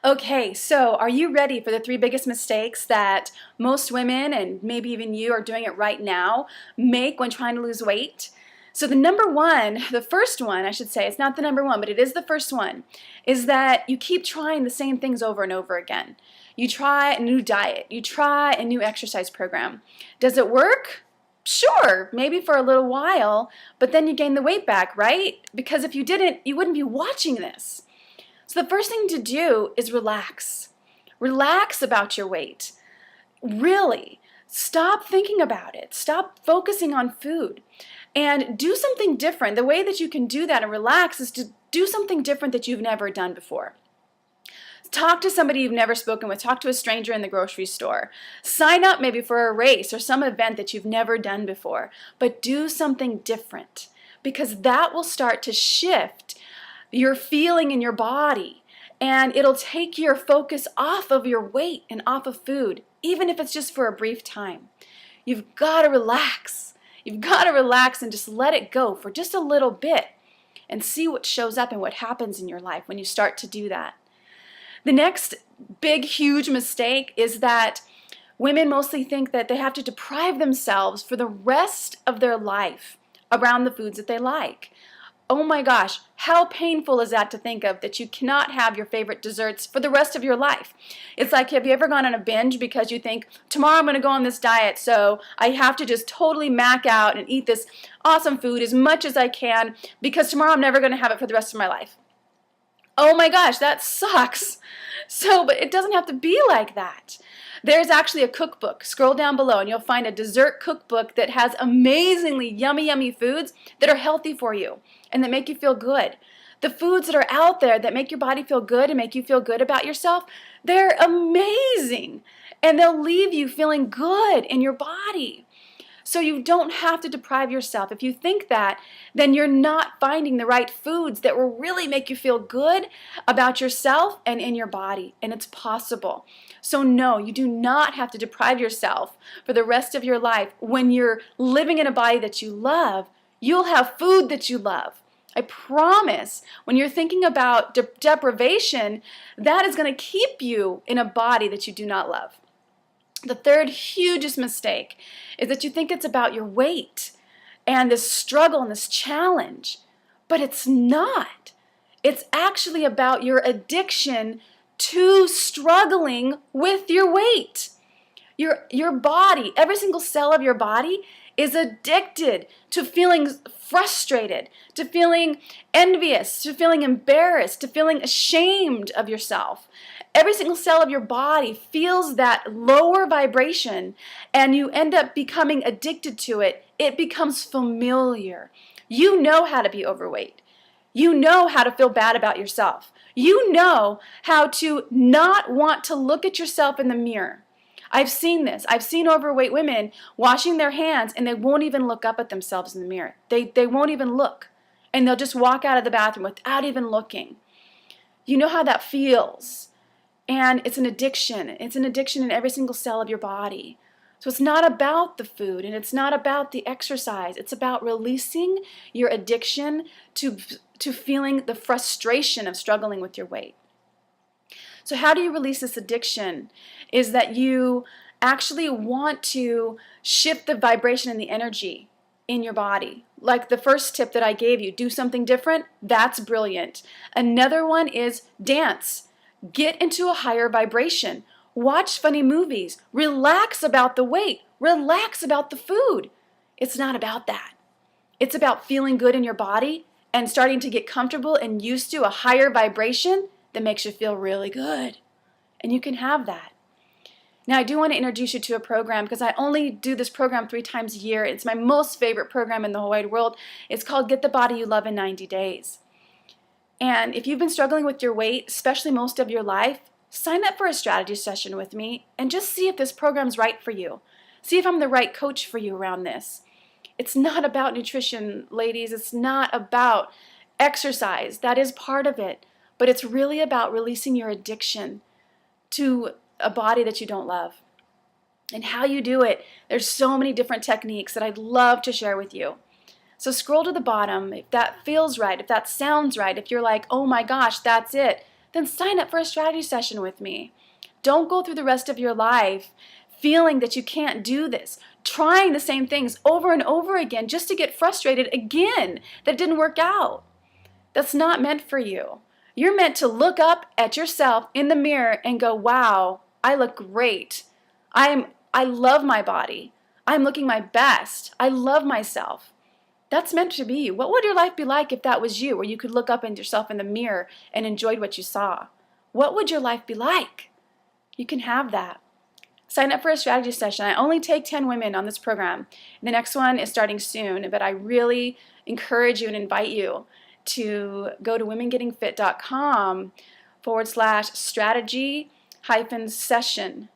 Okay, so are you ready for the three biggest mistakes that most women, and maybe even you are doing it right now, make when trying to lose weight? So the first one, I should say, it's not the number one, but it is the first one, is that you keep trying the same things over and over again. You try a new diet, you try a new exercise program. Does it work? Sure, maybe for a little while, but then you gain the weight back, right? Because if you didn't, you wouldn't be watching this. So the first thing to do is relax. Relax about your weight. Really, stop thinking about it. Stop focusing on food and do something different. The way that you can do that and relax is to do something different that you've never done before. Talk to somebody you've never spoken with. Talk to a stranger in the grocery store. Sign up maybe for a race or some event that you've never done before. But do something different, because that will start to shift your feeling in your body, and it'll take your focus off of your weight and off of food, even if it's just for a brief time. You've got to relax. You've got to relax and just let it go for just a little bit and see what shows up and what happens in your life when you start to do that. The next big, huge mistake is that women mostly think that they have to deprive themselves for the rest of their life around the foods that they like. Oh my gosh, how painful is that to think of, that you cannot have your favorite desserts for the rest of your life? It's like, have you ever gone on a binge because you think, tomorrow I'm going to go on this diet, so I have to just totally mac out and eat this awesome food as much as I can because tomorrow I'm never going to have it for the rest of my life. Oh my gosh, that sucks. But it doesn't have to be like that. There's actually a cookbook. Scroll down below and you'll find a dessert cookbook that has amazingly yummy foods that are healthy for you and that make you feel good. The foods that are out there that make your body feel good and make you feel good about yourself, they're amazing. And they'll leave you feeling good in your body. So you don't have to deprive yourself. If you think that, then you're not finding the right foods that will really make you feel good about yourself and in your body. And it's possible. So no, you do not have to deprive yourself for the rest of your life. When you're living in a body that you love, you'll have food that you love. I promise, when you're thinking about deprivation, that is going to keep you in a body that you do not love. The third hugest mistake is that you think it's about your weight and this struggle and this challenge, but it's not. It's actually about your addiction to struggling with your weight. Your body, every single cell of your body is addicted to feeling frustrated, to feeling envious, to feeling embarrassed, to feeling ashamed of yourself. Every single cell of your body feels that lower vibration, and you end up becoming addicted to it. It becomes familiar. You know how to be overweight. You know how to feel bad about yourself. You know how to not want to look at yourself in the mirror. I've seen this. I've seen overweight women washing their hands and they won't even look up at themselves in the mirror. They won't even look. And they'll just walk out of the bathroom without even looking. You know how that feels. And it's an addiction. It's an addiction in every single cell of your body. So it's not about the food and it's not about the exercise. It's about releasing your addiction to feeling the frustration of struggling with your weight. So how do you release this addiction? Is that you actually want to shift the vibration and the energy in your body. Like the first tip that I gave you, do something different. That's brilliant. Another one is dance. Get into a higher vibration. Watch funny movies. Relax about the weight. Relax about the food. It's not about that. It's about feeling good in your body and starting to get comfortable and used to a higher vibration that makes you feel really good. And you can have that. Now, I do want to introduce you to a program because I only do this program 3 times a year. It's my most favorite program in the whole wide world. It's called Get the Body You Love in 90 Days. And if you've been struggling with your weight, especially most of your life, sign up for a strategy session with me and just see if this program's right for you. See if I'm the right coach for you around this. It's not about nutrition, ladies. It's not about exercise. That is part of it. But it's really about releasing your addiction to a body that you don't love. And how you do it, there's so many different techniques that I'd love to share with you. So scroll to the bottom. If that feels right, if that sounds right, if you're like, oh my gosh, that's it, then sign up for a strategy session with me. Don't go through the rest of your life feeling that you can't do this, trying the same things over and over again just to get frustrated again that it didn't work out. That's not meant for you. You're meant to look up at yourself in the mirror and go, wow, I look great. I love my body. I'm looking my best. I love myself. That's meant to be you. What would your life be like if that was you, where you could look up at yourself in the mirror and enjoyed what you saw? What would your life be like? You can have that. Sign up for a strategy session. I only take 10 women on this program. The next one is starting soon, but I really encourage you and invite you to go to womengettingfit.com/strategy-session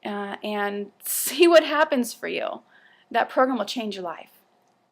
and see what happens for you. That program will change your life.